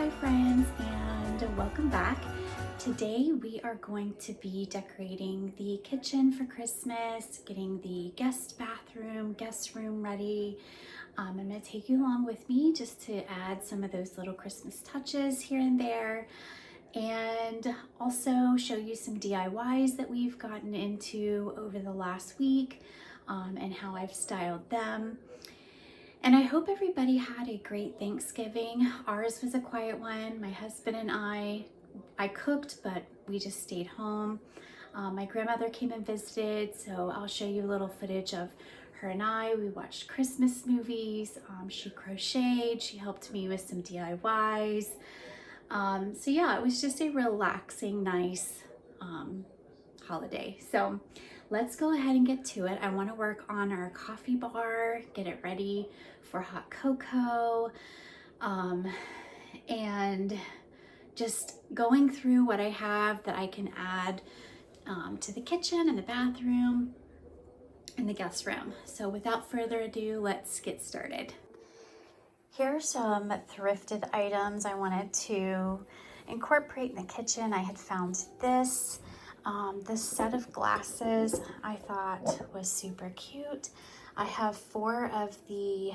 Hi friends, and welcome back. Today we are going to be decorating the kitchen for Christmas, getting the guest bathroom, guest room ready. I'm going to take you along with me just to add some of those little Christmas touches here and there, and also show you some DIYs that we've gotten into over the last week and how I've styled them. And I hope everybody had a great Thanksgiving. Ours was a quiet one. My husband and I cooked, but we just stayed home. My grandmother came and visited, so I'll show you a little footage of her and I. We watched Christmas movies. She crocheted. She helped me with some DIYs. So yeah, it was just a relaxing, nice holiday. So let's go ahead and get to it. I want to work on our coffee bar, get it ready for hot cocoa, and just going through what I have that I can add to the kitchen and the bathroom and the guest room. So without further ado, let's get started. Here are some thrifted items I wanted to incorporate in the kitchen. I had found this. This set of glasses I thought was super cute. I have 4 of the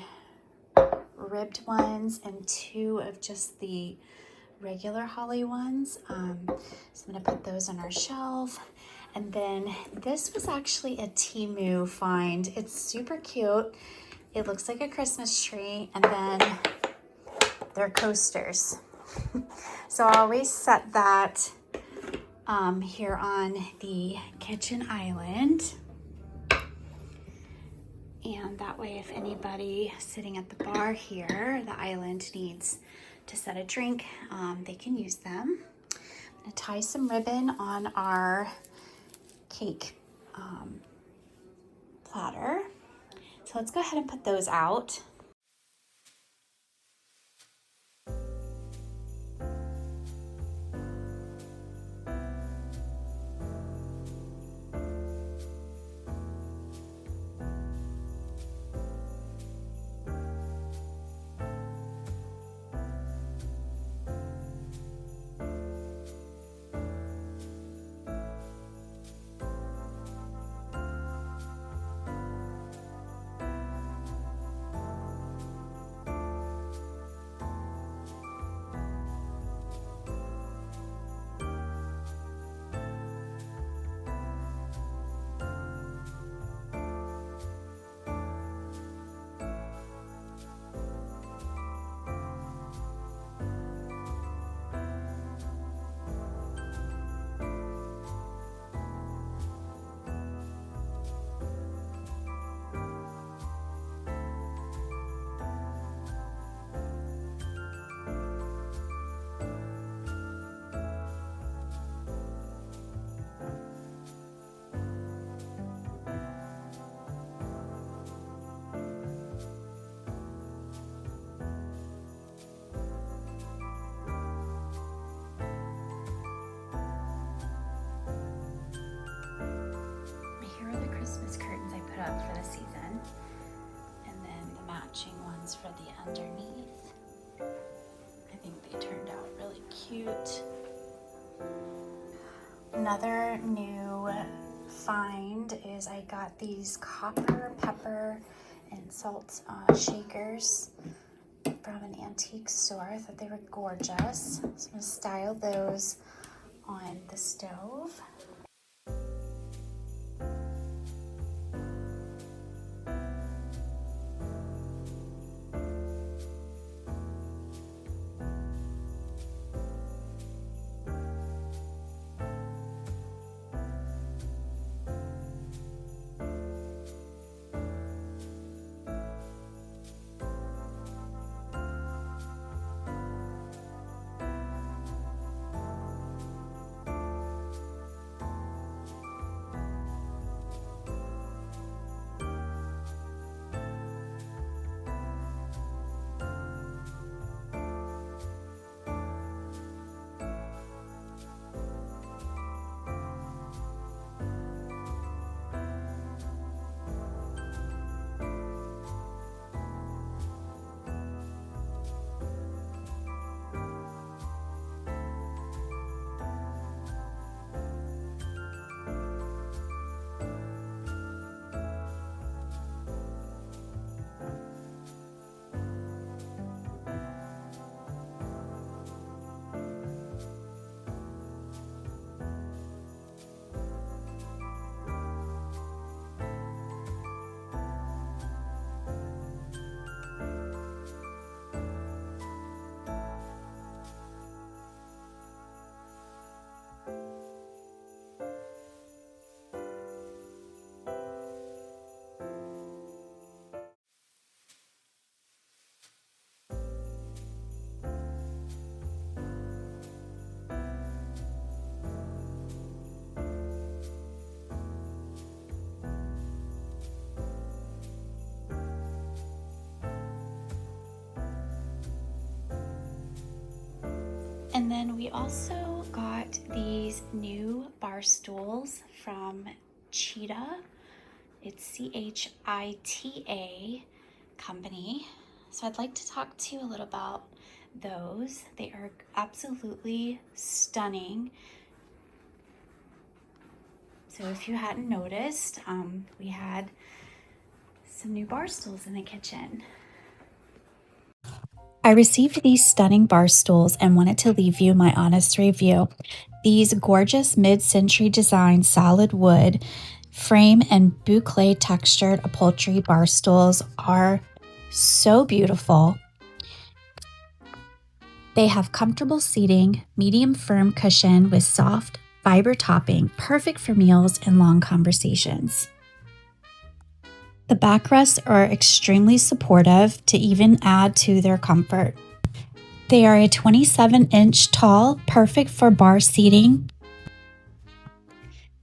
ribbed ones and 2 of just the regular holly ones. So I'm gonna put those on our shelf. And then this was actually a Temu find. It's super cute. It looks like a Christmas tree, and then they're coasters. So I always set that here on the kitchen island. And that way, if anybody sitting at the bar here, the island needs to set a drink, they can use them. I'm gonna tie some ribbon on our cake platter. So let's go ahead and put those out. Christmas curtains I put up for the season, and then the matching ones for the underneath. I think they turned out really cute. Another new find is I got these copper, pepper, and salt shakers from an antique store. I thought they were gorgeous. So I'm going to style those on the stove. And then we also got these new bar stools from CHITA. It's CHITA company. So I'd like to talk to you a little about those. They are absolutely stunning. So if you hadn't noticed, we had some new bar stools in the kitchen. I received these stunning bar stools and wanted to leave you my honest review. These gorgeous mid-century design solid wood frame and boucle textured upholstery bar stools are so beautiful. They have comfortable seating, medium firm cushion with soft fiber topping, perfect for meals and long conversations. The backrests are extremely supportive to even add to their comfort. They are a 27-inch tall, perfect for bar seating.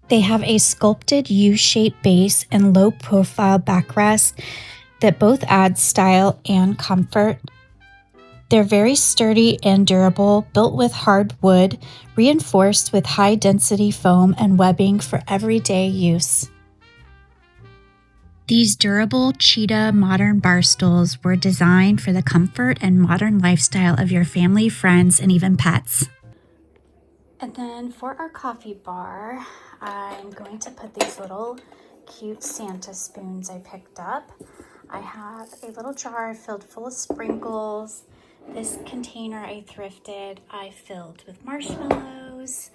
They have a sculpted U-shaped base and low-profile backrest that both add style and comfort. They're very sturdy and durable, built with hard wood, reinforced with high-density foam and webbing for everyday use. These durable CHITA modern bar stools were designed for the comfort and modern lifestyle of your family, friends, and even pets. And then for our coffee bar, I'm going to put these little cute Santa spoons I picked up. I have a little jar filled full of sprinkles. This container I thrifted, I filled with marshmallows.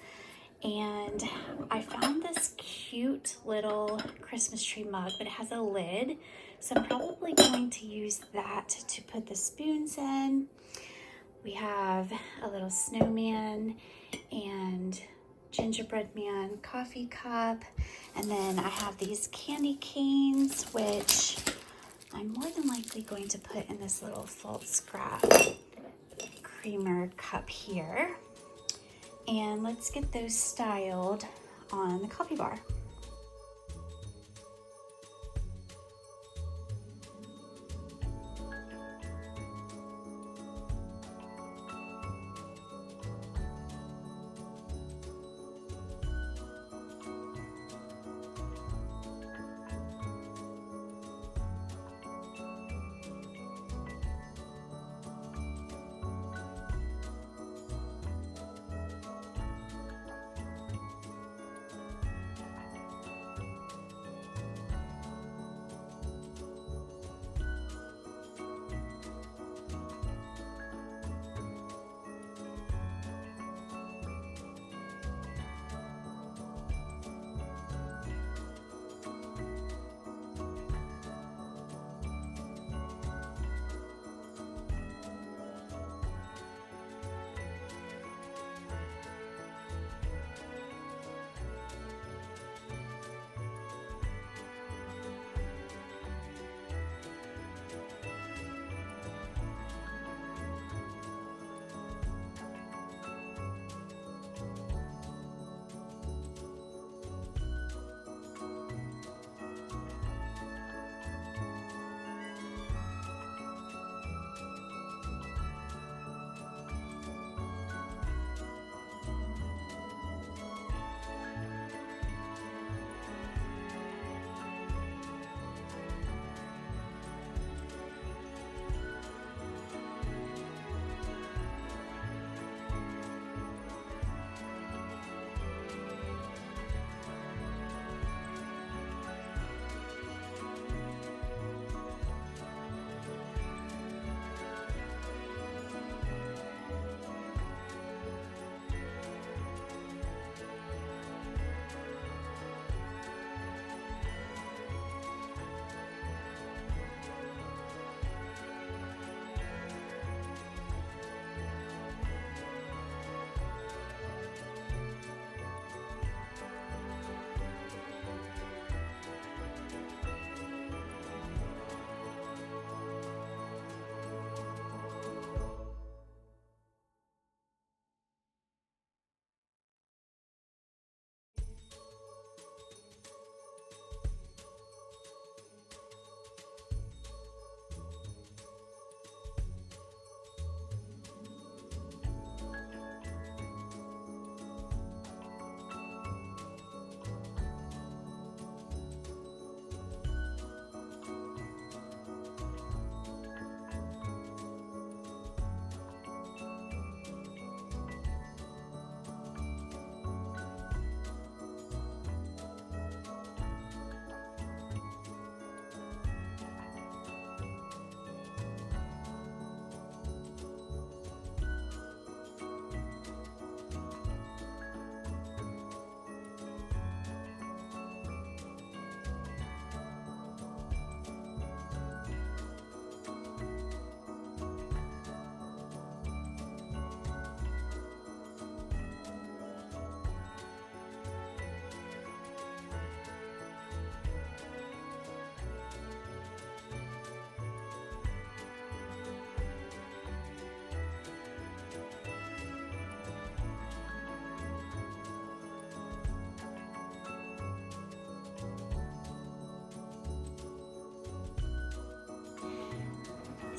And I found this cute little Christmas tree mug, but it has a lid. So I'm probably going to use that to put the spoons in. We have a little snowman and gingerbread man coffee cup. And then I have these candy canes, which I'm more than likely going to put in this little salt scrap creamer cup here. And let's get those styled on the coffee bar.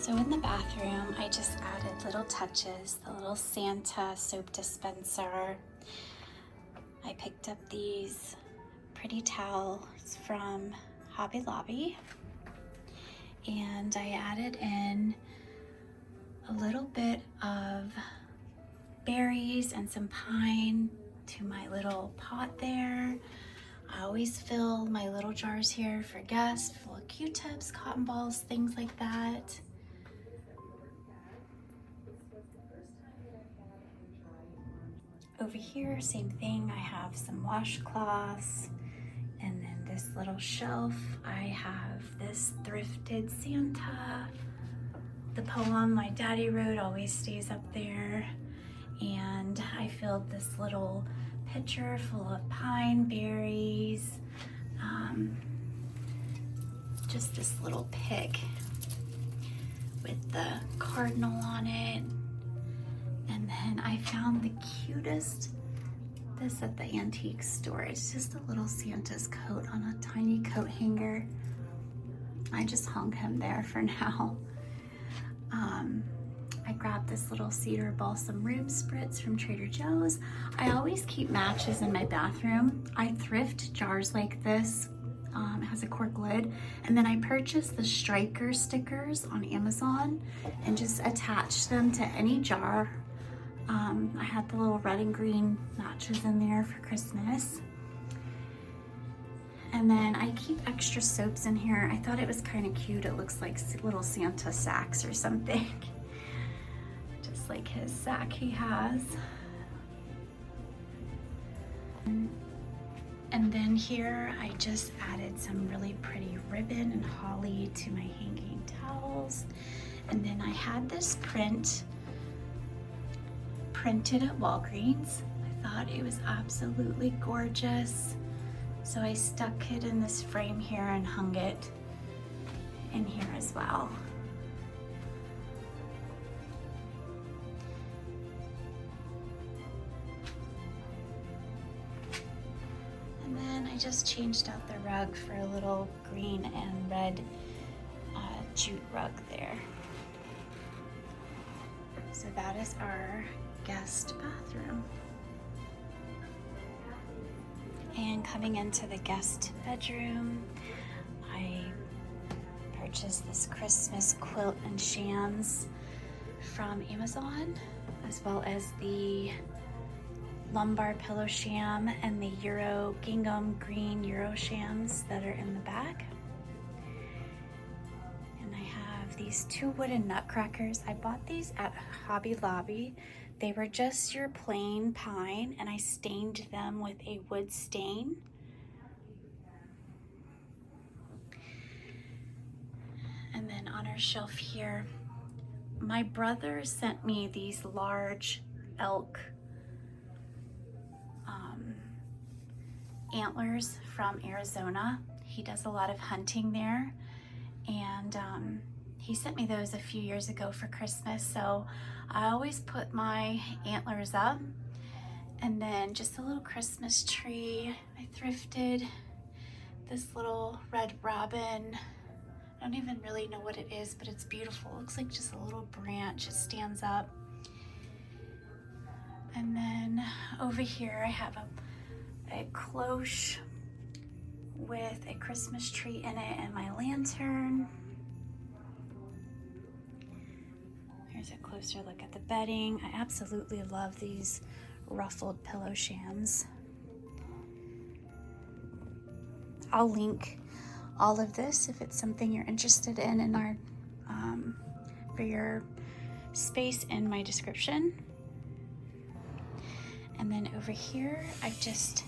So in the bathroom, I just added little touches, the little Santa soap dispenser. I picked up these pretty towels from Hobby Lobby, and I added in a little bit of berries and some pine to my little pot there. I always fill my little jars here for guests, full of Q-tips, cotton balls, things like that. Over here, same thing, I have some washcloths, and then this little shelf, I have this thrifted Santa. The poem my daddy wrote always stays up there, and I filled this little pitcher full of pine berries, just this little pig with the cardinal on it. And then I found the cutest, this at the antique store. It's just a little Santa's coat on a tiny coat hanger. I just hung him there for now. I grabbed this little cedar balsam room spritz from Trader Joe's. I always keep matches in my bathroom. I thrift jars like this. It has a cork lid. And then I purchased the striker stickers on Amazon and just attached them to any jar. I had the little red and green matches in there for Christmas. And then I keep extra soaps in here. I thought it was kind of cute. It looks like little Santa sacks or something. Just like his sack he has. And then here I just added some really pretty ribbon and holly to my hanging towels. And then I had this print printed at Walgreens. I thought it was absolutely gorgeous. So I stuck it in this frame here and hung it in here as well. And then I just changed out the rug for a little green and red jute rug there. So that is our guest bathroom. And coming into the guest bedroom, I purchased this Christmas quilt and shams from Amazon, as well as the lumbar pillow sham and the Euro gingham green Euro shams that are in the back. And I have these two wooden nutcrackers. I bought these at Hobby Lobby. They were just your plain pine, and I stained them with a wood stain. And then on our shelf here, my brother sent me these large elk antlers from Arizona. He does a lot of hunting there, and he sent me those a few years ago for Christmas, so I always put my antlers up. And then just a little Christmas tree. I thrifted this little red robin. I don't even really know what it is, but it's beautiful. It looks like just a little branch. It stands up. And then over here I have a cloche with a Christmas tree in it and my lantern. Here's a closer look at the bedding. I absolutely love these ruffled pillow shams. I'll link all of this if it's something you're interested in our for your space in my description. And then over here I've just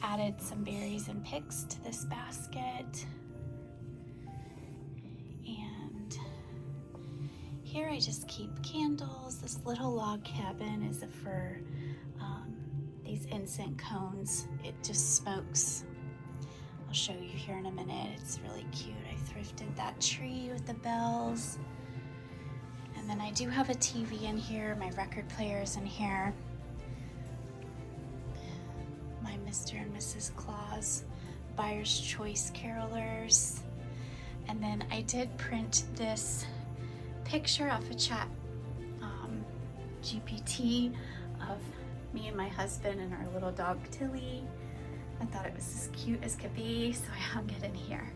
added some berries and picks to this basket. And here I just keep candles. This little log cabin is for these incense cones. It just smokes. I'll show you here in a minute. It's really cute. I thrifted that tree with the bells. And then I do have a TV in here. My record player's in here. My Mr. and Mrs. Claus Buyer's Choice carolers. And then I did print this picture off of Chat GPT of me and my husband and our little dog Tilly. I thought it was as cute as could be, so I hung it in here.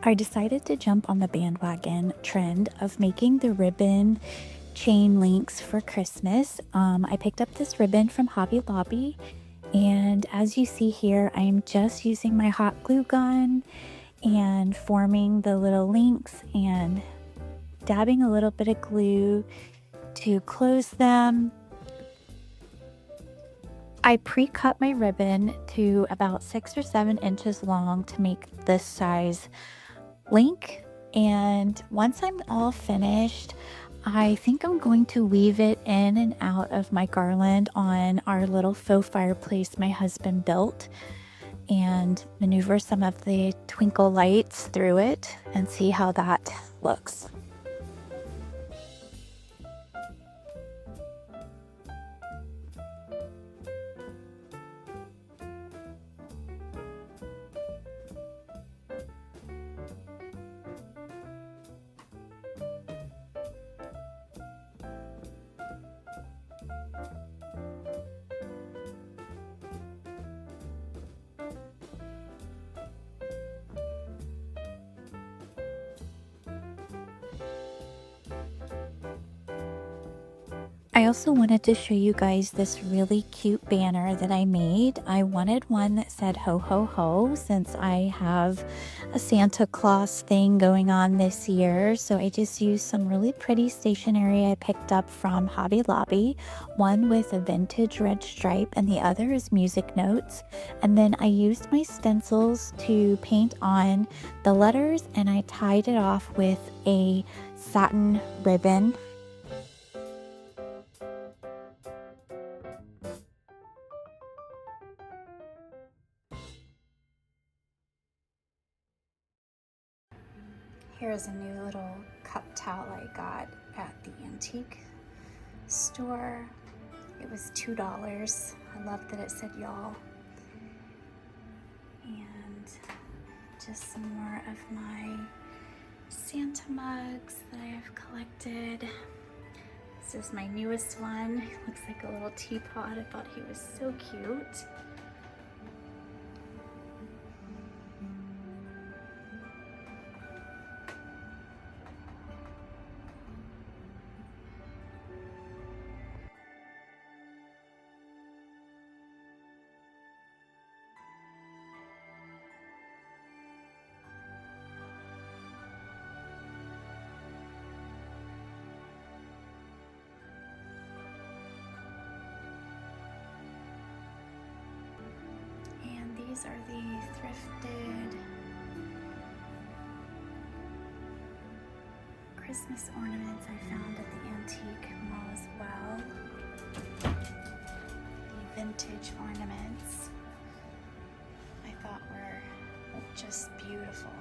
I decided to jump on the bandwagon trend of making the ribbon chain links for Christmas. I picked up this ribbon from Hobby Lobby, and as you see here, I'm just using my hot glue gun and forming the little links and dabbing a little bit of glue to close them. I pre-cut my ribbon to about 6 or 7 inches long to make this size link, and once I'm all finished, I think I'm going to weave it in and out of my garland on our little faux fireplace my husband built and maneuver some of the twinkle lights through it and see how that looks. I also wanted to show you guys this really cute banner that I made. I wanted one that said ho ho ho since I have a Santa Claus thing going on this year. So I just used some really pretty stationery I picked up from Hobby Lobby, one with a vintage red stripe and the other is music notes. And then I used my stencils to paint on the letters and I tied it off with a satin ribbon. Here's a new little cup towel I got at the antique store. It was $2. I love that it said y'all. And just some more of my Santa mugs that I have collected. This is my newest one. It looks like a little teapot. I thought he was so cute. These are the thrifted Christmas ornaments I found at the antique mall as well. The vintage ornaments I thought were just beautiful.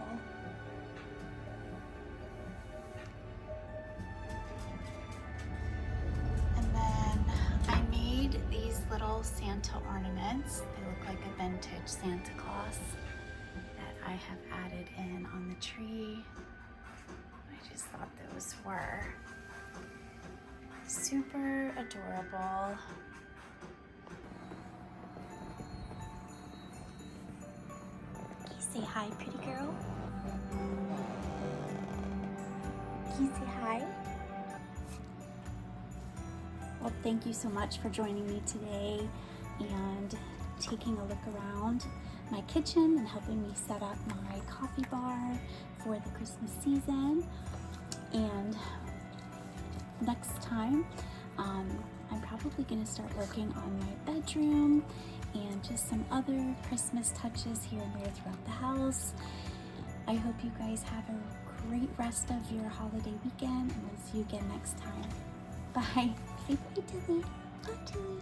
And then I made these little Santa ornaments. They look like a vintage Santa Claus that I have added in on the tree. I just thought those were super adorable. Can you say hi, pretty girl? Can you say hi? Well, thank you so much for joining me today and taking a look around my kitchen and helping me set up my coffee bar for the Christmas season. And next time, I'm probably going to start working on my bedroom and just some other Christmas touches here and there throughout the house. I hope you guys have a great rest of your holiday weekend, and we'll see you again next time. Bye. Say bye, Tilly. Bye, Tilly.